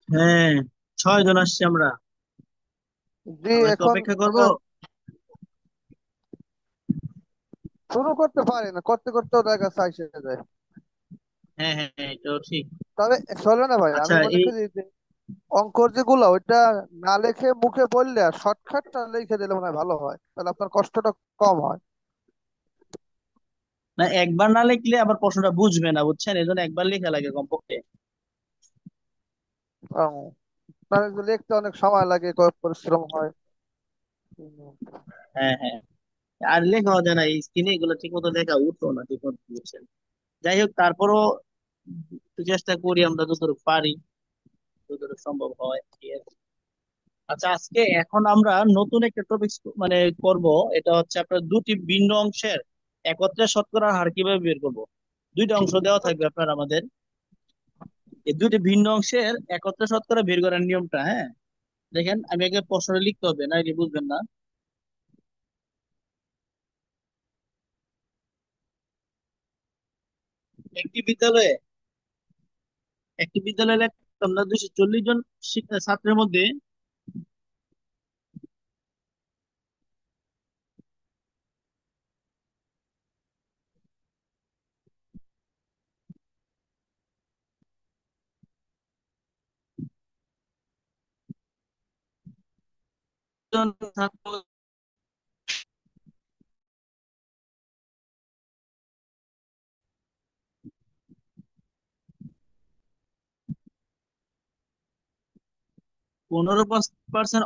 হ্যাঁ, 6 জন আসছি আমরা। জি, আমরা কি এখন অপেক্ষা করব? শুরু করতে পারি না, করতে করতেও দেখা যায় শেষ হয়ে যায়। হ্যাঁ হ্যাঁ হ্যাঁ, এটাও ঠিক। তবে চলে না ভাই, আচ্ছা আমি মনে এই করি যে অঙ্কর যেগুলো ওইটা না লিখে মুখে বললে আর শর্টকাটটা লিখে দিলে মনে হয় ভালো হয়, তাহলে আপনার কষ্টটা কম হয়। না, একবার না লিখলে আবার প্রশ্নটা বুঝবে না, বুঝছেন? এই জন্য একবার লেখা লাগে কমপক্ষে। আহ, কারণ এগুলো লিখতে অনেক সময় লাগে, পরিশ্রম হয়। হ্যাঁ হ্যাঁ। আর লেখা যায় না, এই স্ক্রিনে এগুলো ঠিক মতো লেখা উঠতো না ঠিক মতো, বুঝছেন? যাই হোক, তারপরও একটু চেষ্টা করি আমরা যতটুকু পারি, যতটুকু সম্ভব হয়, ঠিক আছে? আচ্ছা, আজকে এখন আমরা নতুন একটা টপিক মানে করব। এটা হচ্ছে আপনার দুটি ভিন্ন অংশের একত্রে শতকরা হার কিভাবে বের করব। দুইটা অংশ দেওয়া থাকবে আপনার আমাদের। এই দুটি ভিন্ন অংশের একত্রে শতকরা বের করার নিয়মটা, হ্যাঁ, দেখেন, আমি আগে প্রশ্নটা লিখতে হবে, না এটা বুঝবেন না। একটি বিদ্যালয়ে একটি বিদ্যালয়ে আমরা 240 জন ছাত্রের মধ্যে জন ছাত্র 15%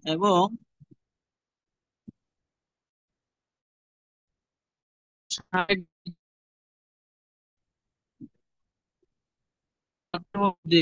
এবং 60 ছাত্রের মধ্যে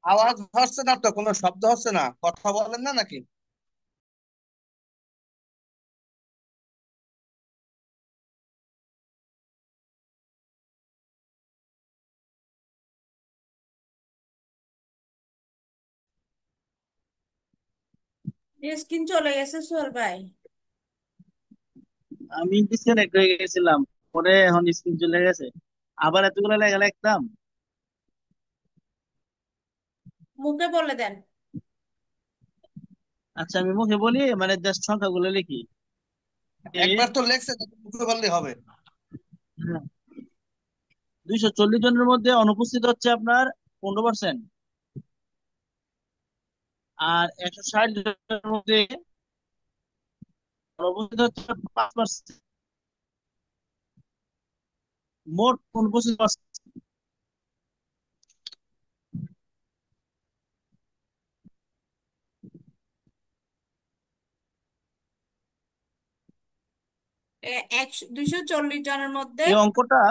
আওয়াজ হচ্ছে না তো, কোনো শব্দ হচ্ছে না, কথা বলেন না নাকি? স্কিন চলে গেছে সোহেল ভাই। আমি ডিসকানেক্ট হয়ে গেছিলাম, পরে এখন স্ক্রিন চলে গেছে। আবার এতগুলো লেখা লিখতাম। মুখে বলে দেন। আচ্ছা, আমি মুখে বলি, মানে জাস্ট সংখ্যাগুলো লিখি। একবার তো লেখছে, মুখে বললেই হবে। 240 জনের মধ্যে অনুপস্থিত হচ্ছে আপনার 15%। আর 160 জনের মধ্যে অনুপস্থিত হচ্ছে 5%। মোট অনুপস্থিত একশো 240 জনের মধ্যে, এই অঙ্কটা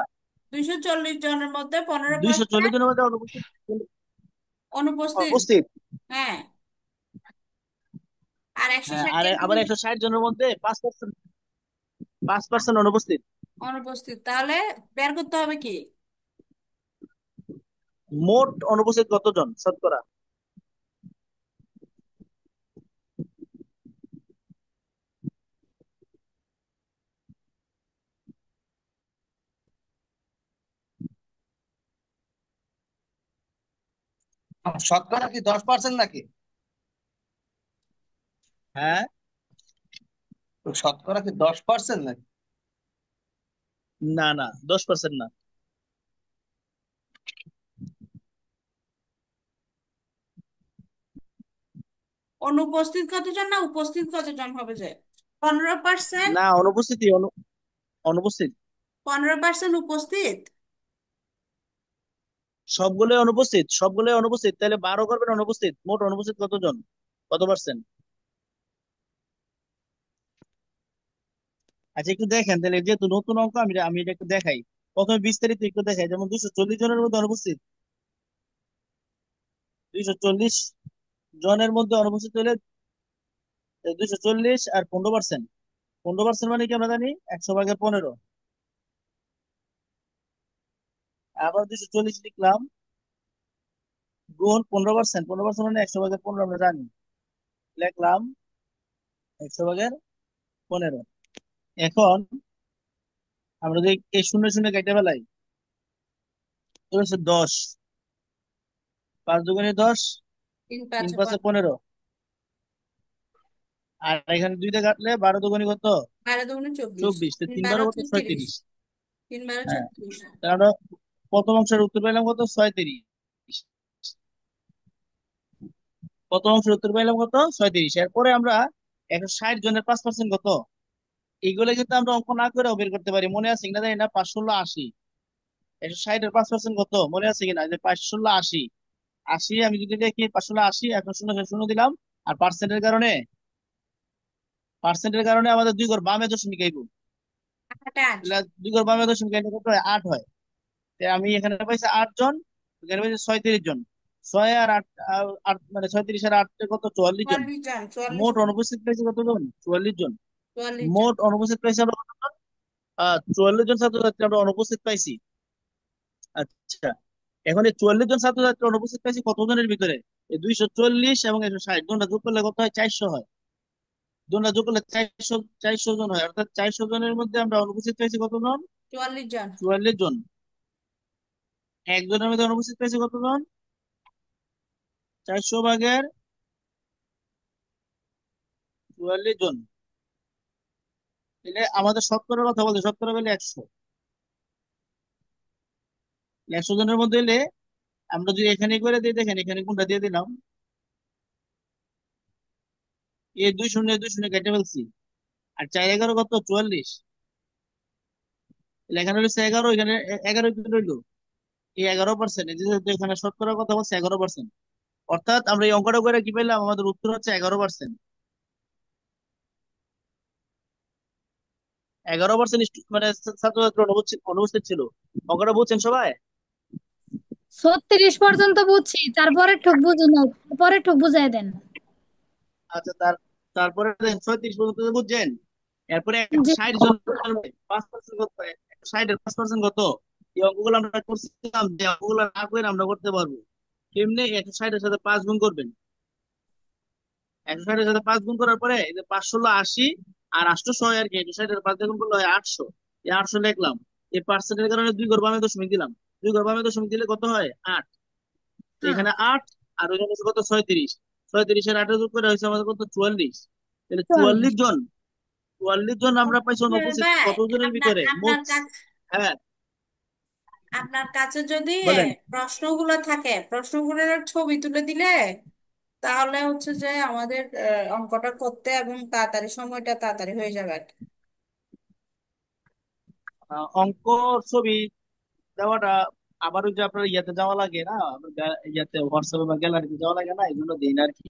240 জনের মধ্যে পনেরো 240 পার্সেন্ট জনের মধ্যে অনুপস্থিত অনুপস্থিত। উপস্থিত। হ্যাঁ, আর একশো হ্যাঁ, ষাট আর জন আবার 160 জনের মধ্যে 5%, 5% অনুপস্থিত। অনুপস্থিত, তাহলে বের করতে হবে কি? মোট অনুপস্থিত কতজন শতকরা? শতকরা কি 10% নাকি? হ্যাঁ। শতকরা কি 10% নাকি? না না, 10% না। অনুপস্থিত কতজন না উপস্থিত কতজন হবে যে? 15%। না, অনুপস্থিতি অনুপস্থিত। 15% উপস্থিত। সবগুলোই অনুপস্থিত, সবগুলোই অনুপস্থিত, তাহলে 12 করবেন অনুপস্থিত। মোট অনুপস্থিত কতজন, কত পার্সেন্ট? আচ্ছা একটু দেখেন তাহলে, যেহেতু নতুন অঙ্ক আমি আমি এটা একটু দেখাই। প্রথমে বিস্তারিত একটু দেখাই, যেমন 240 জনের মধ্যে অনুপস্থিত, 240 জনের মধ্যে অনুপস্থিত হলে 240 আর 15%। 15% মানে কি আমরা জানি 100/15। আবার 240 লিখলাম, গুণ 15%, 15% মানে 100/15 আমরা জানি, লিখলাম 100/15। এখন আমরা যদি এই শূন্য শূন্য কেটে ফেলাই, তো হচ্ছে 10, 5 × 2 = 10, তিন 3 পাঁচে 5 15। 15। আর এখানে 2 কাটলে 12 × 2 = কত? 12 × 24। 24। তো তিন 3 বারো বারো কত? 36। 36। 3 × 12 হ্যাঁ, 36। তাহলে আমরা প্রথম অংশের উত্তর পেলাম কত? 36। প্রথম অংশের উত্তর পেলাম কত? 36। এরপরে আমরা 160 জনের 5% কত, এইগুলো কিন্তু আমরা অঙ্ক না করে বের করতে পারি। মনে আছে কিনা জানি না, 5 × 16 = 80। 160 এর 5% কত মনে আছে কিনা? যে 5 × 16 = 80। 80 আমি যদি দেখি 5 × 16 = 80, এখন শূন্য শূন্য দিলাম। আর পার্সেন্টের কারণে আমাদের 2 ঘর বামে দশমিক আইব। 8 তাহলে 2 ঘর বামে দশমিক আইলে কত হয়? 8 হয়। তাই আমি এখানে পাইছি 8 জন, এখানে পাইছি 37 জন। 6 আর 8, মানে 36 আর 8 কত? 44 জন। 44 জন। 44 মোট জন। অনুপস্থিত পাইছি কতজন? 44 জন। 44 জন। মোট অনুপস্থিত পাইছি আমরা কতজন? 44 জন ছাত্রছাত্রী আমরা অনুপস্থিত পাইছি। আচ্ছা, এখন এই 44 জন ছাত্রছাত্রী অনুপস্থিত পাইছি কতজনের ভিতরে? এই 240 এবং 160 জনটা যোগ করলে কত হয়? 400 হয়। জনটা যোগ করলে 400 জন হয়। অর্থাৎ 400 জনের মধ্যে আমরা অনুপস্থিত পাইছি কতজন? 44 জন। 44 জন। একজনের মধ্যে অনুপস্থিত পাইছি কতজন? 400/44 জন। তাহলে আমাদের শতকরার কথা বলতে, শতকরা বলে 100। 100 জনের মধ্যে হলে আমরা যদি এখানে করে দিই, দেখেন এখানে কোনটা দিয়ে দিলাম, এই 2 শূন্য কেটে ফেলছি। আর 4 × 11 কত? 44। তাহলে এখানে হচ্ছে 11, এখানে 11 কি রইলো? এই 11%। যেহেতু এখানে শতকরার কথা বলছে 11%, অর্থাৎ আমরা এই অঙ্কটা করে কি পেলাম? আমাদের উত্তর হচ্ছে 11%। 11% মানে ছাত্রছাত্রী অনুপস্থিত অনুপস্থিত ছিল। অঙ্কটা বুঝছেন সবাই? 36 পর্যন্ত বুঝছি, তারপরে ঠুক বুঝি না, তারপরে ঠুক বুঝাই দেন। আচ্ছা, তারপরে 36 পর্যন্ত তো বুঝছেন। এরপরে জি। 60 জনের 5% কত? 60 এর 5% কত? এই অঙ্কগুলো আমরা করছিলাম, যে অঙ্কগুলো না করে আমরা করতে পারবো কেমনে? 160 এর সাথে 5 গুণ করবেন। 160 এর সাথে 5 গুণ করার পরে এই যে 5 × 16 = 80, আর 800 হয় আর কি। 160 এর 5 দিয়ে গুণ করলে হয় 800। এই 800 লিখলাম। এই পার্সেন্টের কারণে 2 ঘর বামে দশমিক দিলাম। 2 ঘর বামে দশমিক দিলে কত হয়? 8। হ্যাঁ। এখানে 8, আর ওইখানে হচ্ছে কত? 36। 36 এর 8 যোগ করে হয়েছে আমাদের কত? 44। তাহলে 44। 44 জন, 44 জন আমরা পাইছি অনুপস্থিত ভাই, কতজনের আপনার ভিতরে মোট? আপনার কাছে হ্যাঁ, আপনার কাছে যদি বলেন। প্রশ্নগুলো থাকে, প্রশ্নগুলোর ছবি তুলে দিলে তাহলে হচ্ছে যে আমাদের অঙ্কটা করতে এবং তাড়াতাড়ি সময়টা তাড়াতাড়ি হয়ে যাবে আর কি। অঙ্ক ছবি দেওয়াটা আবার ওই যে আপনার ইয়াতে যাওয়া লাগে না, আপনার ইয়াতে হোয়াটসঅ্যাপে বা গ্যালারিতে যাওয়া লাগে না, এগুলো দিই না আর কি।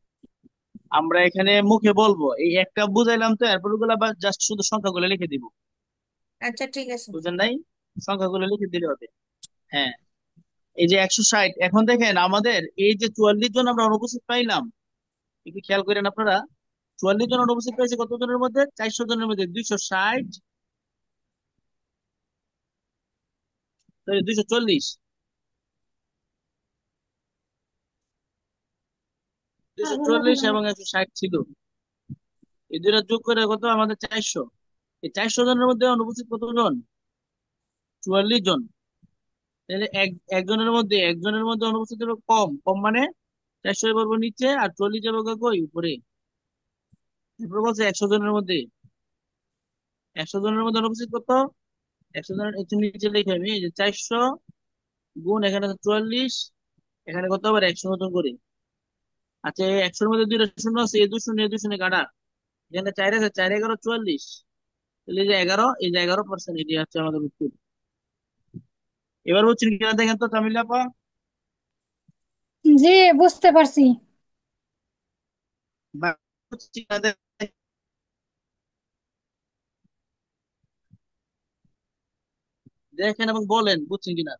আমরা এখানে মুখে বলবো, এই একটা বুঝাইলাম তো, এরপর ওগুলা জাস্ট শুধু সংখ্যাগুলো লিখে দিব। আচ্ছা, ঠিক আছে। বুঝেন নাই? সংখ্যাগুলো লিখে দিলে হবে। হ্যাঁ, এই যে 160, এখন দেখেন আমাদের এই যে 44 জন আমরা অনুপস্থিত পাইলাম, একটু খেয়াল করেন আপনারা। 44 জন অনুপস্থিত পাইছে কত জনের মধ্যে? 400 জনের মধ্যে। 260, সরি 240, 240 এবং 160 ছিল। এই দুইটা যোগ করে কত আমাদের? 400। এই 400 জনের মধ্যে অনুপস্থিত কতজন? 44 জন। তাহলে একজনের মধ্যে অনুপস্থিত হবে কম। কম মানে 400 বলবো নিচে, আর 40 যাবো কই? উপরে। এরপর বলছে 100 জনের মধ্যে, 100 জনের মধ্যে অনুপস্থিত কত? 100 জনের একটু নিচে লিখে আমি, এই যে 400 গুণ এখানে 44, এখানে কত আবার 100 মতন করে। আচ্ছা, এই 100-এর মধ্যে 2টা শূন্য আছে, এই 2 শূন্য এই 2 শূন্য কাটা। এখানে 4 আছে, 4 × 11 = 44। তাহলে এই যে 11%, এটি হচ্ছে আমাদের উত্তর। এবার বুঝছেন কিনা দেখেন তো তামিল আপা। জি, বুঝতে পারছি। বা বুঝছি কিনা দেখেন এবং বলেন বুঝছেন কিনা।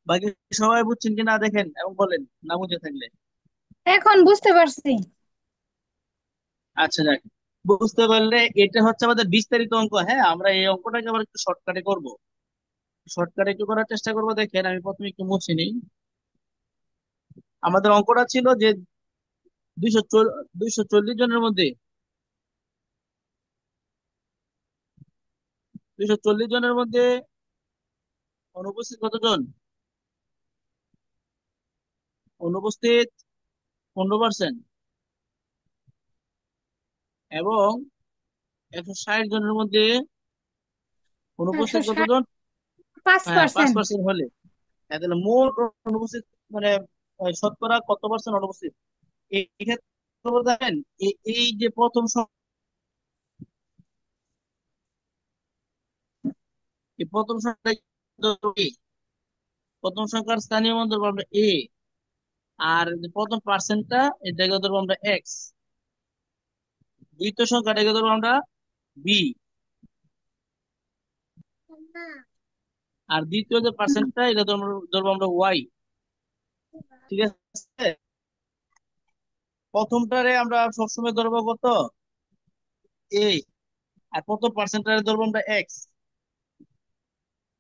বাকি সবাই বুঝছেন কিনা দেখেন এবং বলেন, না বুঝে থাকলে। এখন বুঝতে পারছি। আচ্ছা যাক, বুঝতে পারলে এটা হচ্ছে আমাদের বিস্তারিত অঙ্ক। হ্যাঁ, আমরা এই অঙ্কটাকে আবার একটু শর্টকাটে করব। শর্টকাটে একটু করার চেষ্টা করবো। দেখেন আমি প্রথমে একটু মুছে নিই। আমাদের অঙ্কটা ছিল যে 240 জনের মধ্যে 240 জনের মধ্যে অনুপস্থিত কতজন? অনুপস্থিত 15%। এবং 160 জনের মধ্যে একশো অনুপস্থিত ষাট কতজন? পাঁচ হ্যাঁ, পাঁচ পার্সেন্ট পার্সেন্ট হলে। হ্যাঁ, তাহলে মোট অনুপস্থিত মানে শতকরা কত পার্সেন্ট অনুপস্থিত? এই ক্ষেত্রে দেখেন, এই যে প্রথম সংখ্যা, প্রথম সংখ্যার স্থানীয় মান ধরবো আমরা এ। আর যে প্রথম পার্সেন্টটা, এটাকে ধরবো আমরা এক্স। দ্বিতীয় সংখ্যাটাকে ধরবো আমরা বি। আর দ্বিতীয় যে পার্সেন্টটা, এটা ধরবো আমরা ওয়াই। ঠিক আছে। প্রথমটারে আমরা সবসময় ধরবো কত? এ। আর প্রথম পার্সেন্টটারে ধরবো আমরা এক্স।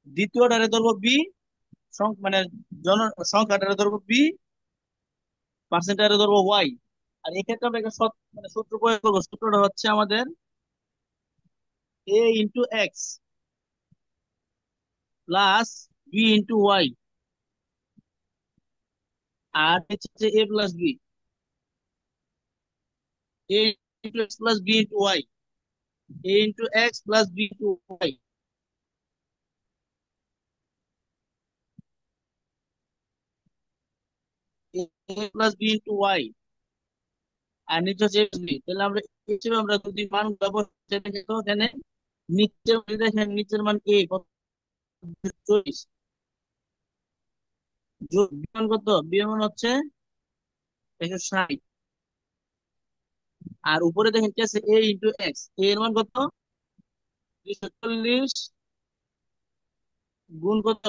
দ্বিতীয়টারে ধরবো বি, মানে জন সংখ্যাটারে ধরবো বি, পার্সেন্টারে ধরবো ওয়াই। আর এক্ষেত্রে আমরা একটা মানে সূত্র প্রয়োগ করবো। সূত্রটা হচ্ছে আমাদের a into x plus b into y. আর হচ্ছে a plus b, a into x plus b into y, a into x plus b into y, a plus b into y. আর নিচে হচ্ছে এক্স বি। তাহলে আমরা এই হিসেবে আমরা যদি মান বসে দেখি তো এখানে নিচের দেখেন, নিচের মান এ কত? 40। যোগ বি মান কত? বি মান হচ্ছে 160। আর উপরে দেখেন কি আছে? এ ইন্টু এক্স, এ এর মান কত? 240 গুণ কত?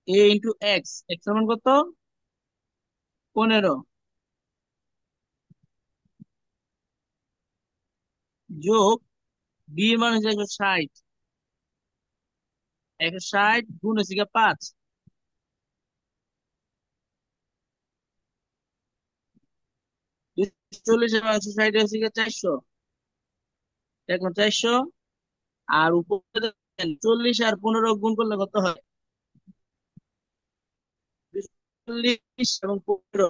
এ ইন্টু এক্স, এক্স এর মান কত? 15। যোগ বি এর মান হচ্ছে 160। 160 গুণ হচ্ছে গিয়ে 5। 240 এবং 160 হচ্ছে গিয়ে 400। এখন 400। আর উপরে দেখেন 40 আর 15 গুণ করলে কত হয়? 240 এবং 15।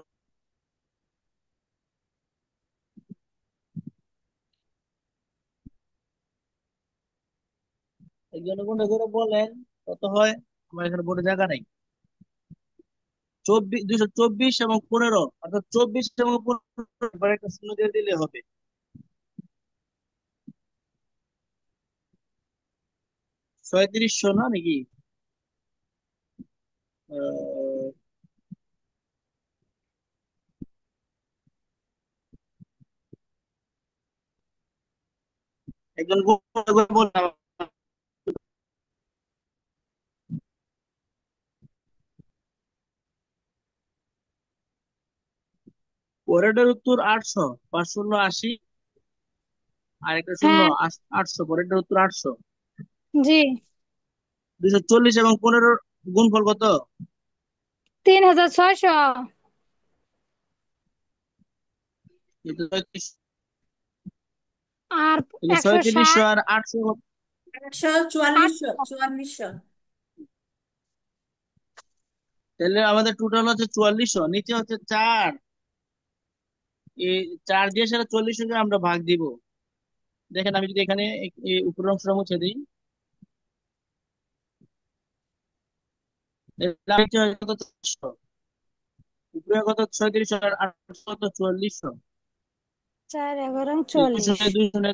এই জন্য গুণটা করে বলেন কত হয়। আমার এখানে বোর্ডে জায়গা নাই। 224 এবং 15, অর্থাৎ 24 এবং 15 এবার একটা শূন্য দিয়ে দিলে হবে। 3700 না নাকি? আহ, একজন গুণ করে বললাম। পরেরটার উত্তর 800। 5 × 80, আর একটা শূন্য। হ্যাঁ। 800, পরেরটার উত্তর 800। জি। 240 এবং 15 গুণফল কত? 3600। এটা 3700। আর তাহলে একশো 3700 ষাট আর 800। 144, আটশো 4400। তাহলে আমাদের টোটাল হচ্ছে 4400, নিচে হচ্ছে 4। এই 4 দিয়ে সেটা 40 আমরা ভাগ দিব। দেখেন আমি যদি এখানে এই উপরের অংশটা মুছে দিই, তাহলে নিচে হয় কত? 400। উপরে কত 36 আর 8 কত 4400। 4 11 এই দুই 44। শূন্য দুই শূন্য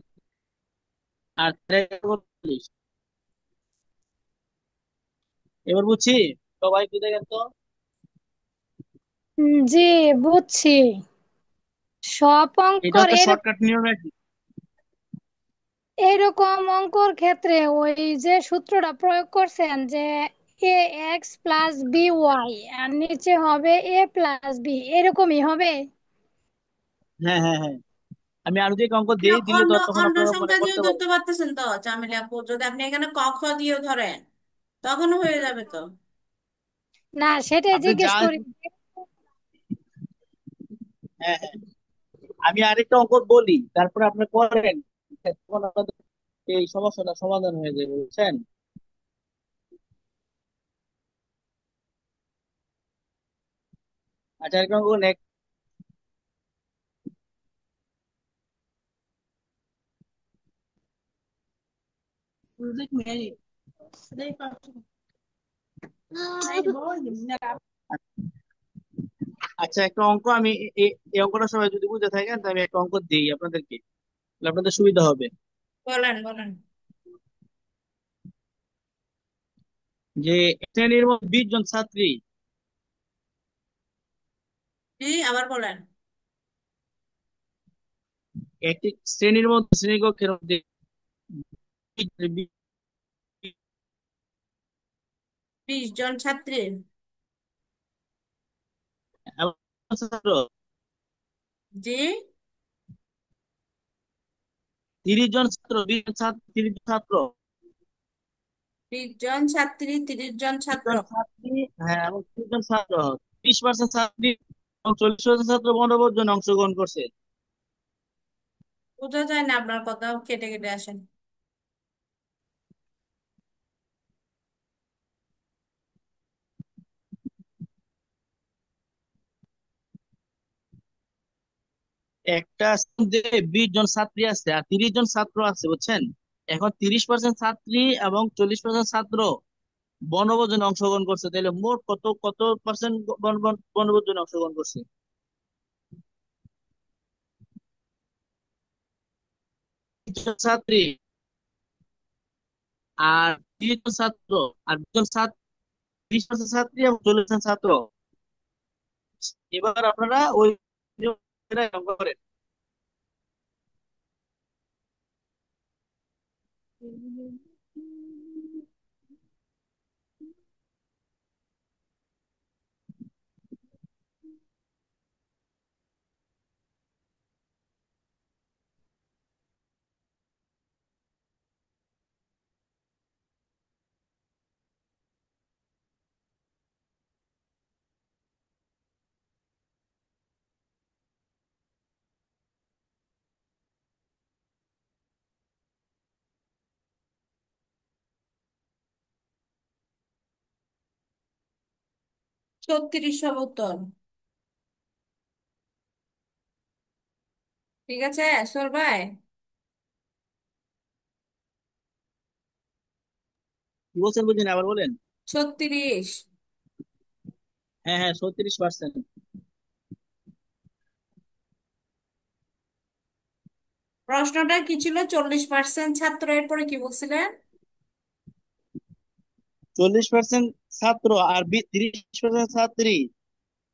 আর 43। এবার বুঝছি। সবাই কি দেখেন তো। জি, বুঝছি। সব এটা অঙ্কর হচ্ছে এরকম শর্টকাট নিয়ম নাকি? এরকম অঙ্কর ক্ষেত্রে ওই যে সূত্রটা প্রয়োগ করছেন যে এ এক্স প্লাস বি ওয়াই আর নিচে হবে এ প্লাস বি, এরকমই হবে। হ্যাঁ, হ্যাঁ, হ্যাঁ। আমি আরো যে অঙ্ক না, দেই দিলে তো অন্য তখন অন্য আপনারা মনে সংখ্যা দিয়ে করতে ধরতে পারবেন। পারতেছেন তো চামিলি আপু, যদি আপনি এখানে ক খ দিয়ে ধরেন তখন হয়ে যাবে তো। না, সেটাই আপনি জিজ্ঞেস যা। করি। হ্যাঁ, হ্যাঁ। আমি আরেকটা অঙ্ক বলি, তারপরে আপনি করেন। তখন আপনাদের এই সমস্যাটা সমাধান হয়ে যাবে, বুঝছেন? আচ্ছা, আরেকটা অঙ্ক next। আচ্ছা, একটা অঙ্ক আমি এই অঙ্কটা সবাই যদি বুঝে থাকেন তো আমি একটা অঙ্ক দিই আপনাদেরকে, তাহলে আপনাদের সুবিধা হবে। বলেন বলেন। যে এক শ্রেণীর মধ্যে 20 জন ছাত্রী। জি, আবার বলেন। একটি শ্রেণীর মধ্যে শ্রেণীকক্ষের মধ্যে 20 20 জন ছাত্রী। ছাত্র, জি। 30 জন ছাত্র, 20 জন ছাত্র, 30 জন ছাত্র, 20 জন ছাত্রী, 30 জন 30 ছাত্র। জন ছাত্রী। হ্যাঁ, এবং 30 জন ছাত্র। 30% ছাত্রী এবং 40% ছাত্র বনভোজন জন্য অংশগ্রহণ করছে। বোঝা যায় না, আপনার কথা কেটে কেটে আসেন। একটা স্কুলে 20 জন ছাত্রী আছে আর 30 জন ছাত্র আছে, বুঝছেন? এখন 30% ছাত্রী এবং 40% ছাত্র বনভোজনে অংশগ্রহণ করছে, তাহলে মোট কত কত পার্সেন্ট বনভোজনে অংশগ্রহণ করছে? 30 জন ছাত্রী আর 30 জন ছাত্র আর 20 জন ছাত্র, 30% ছাত্রী এবং 40% ছাত্র। এবার আপনারা ওই নিয়মটা অঙ্ক করেন। ছত্রিশ সব উত্তর। ঠিক আছে সোর ভাই। কি বলছেন বুঝিনি, আবার বলেন। 36। হ্যাঁ, হ্যাঁ, 36%। প্রশ্নটা কি ছিল? 40% ছাত্র, এরপরে কি বলছিলেন? 40% ছাত্র আর 30% ছাত্রী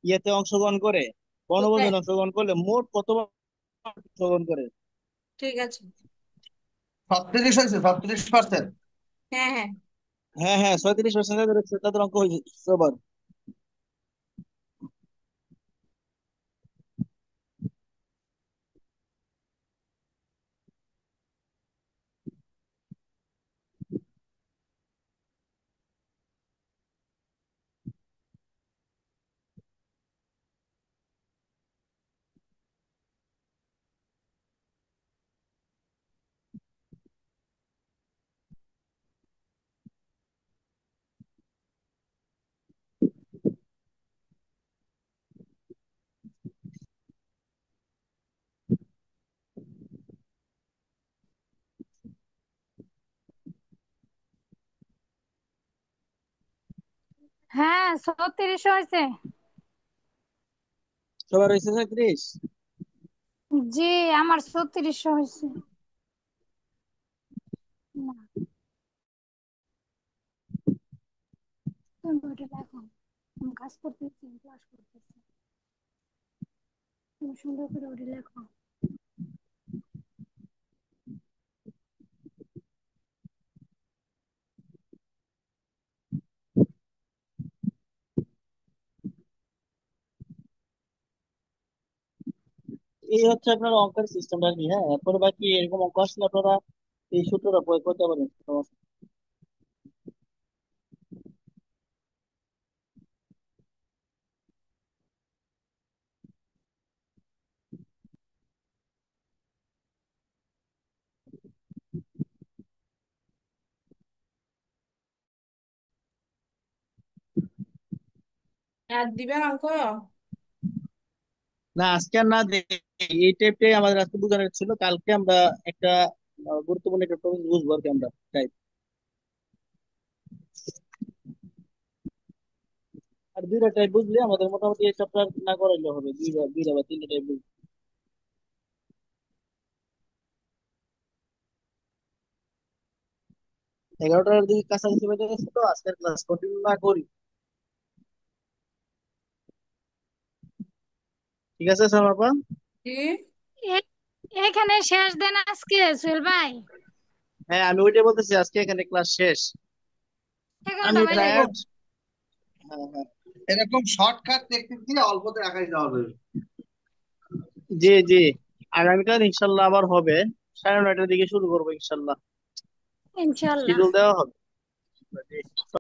ইয়েতে অংশগ্রহণ করে, কোথায়? বনভোজনে অংশগ্রহণ করলে মোট কত অংশগ্রহণ করে? ঠিক আছে। 36 হয়েছে, 36%। হ্যাঁ হ্যাঁ। হ্যাঁ, হ্যাঁ, 36% তাদের অঙ্ক হয়েছে সবার। হ্যাঁ, 36 হয়েছে। সবার হয়েছে 36? জি, আমার 3600 হয়েছে। না, তুমি ওটা দেখো, আমি কাজ করতেছি, ক্লাস করতেছি, তুমি সুন্দর করে ওটা লেখো। এই হচ্ছে আপনার অঙ্কের সিস্টেমটা কি। হ্যাঁ, এরপরে বাকি এরকম অঙ্ক আসলে আপনারা এই সূত্রটা প্রয়োগ করতে পারেন, সমস্যা নেই। আর দিবেন অঙ্ক? না, আজকে আর না দেই। এই টাইপটাই আমাদের আজকে বোঝানোর ছিল। কালকে আমরা একটা গুরুত্বপূর্ণ একটা টপিক বুঝবো আর কি আমরা টাইপ। আর দুইটা টাইপ বুঝলে আমাদের মোটামুটি এই চ্যাপ্টার না করাইলে হবে, দুইটা দুইটা বা তিনটা টাইপ বুঝলে। 11টার দিকে কাছাকাছি বেজে গেছে, তো আজকের ক্লাস কন্টিনিউ না করি। ঠিক আছে সামাপা? কি? এ- এখানে শেষ দেন আজকে সোহেল ভাই। হ্যাঁ, আমি ওইটাই বলতেছি, আজকে এখানে ক্লাস শেষ। 11টা আমি বাজে গেছে। টায়ার্ড। হ্যাঁ হ্যাঁ। এরকম শর্টকাট টেকনিক দিয়ে অল্পতে আগাই যাওয়া যাবে। জি জি। আগামীকাল ইনশাল্লাহ আবার হবে, 9:30টার দিকে শুরু করবো ইনশাল্লাহ। ইনশাল্লাহ। শিডিউল দেওয়া হবে। জি।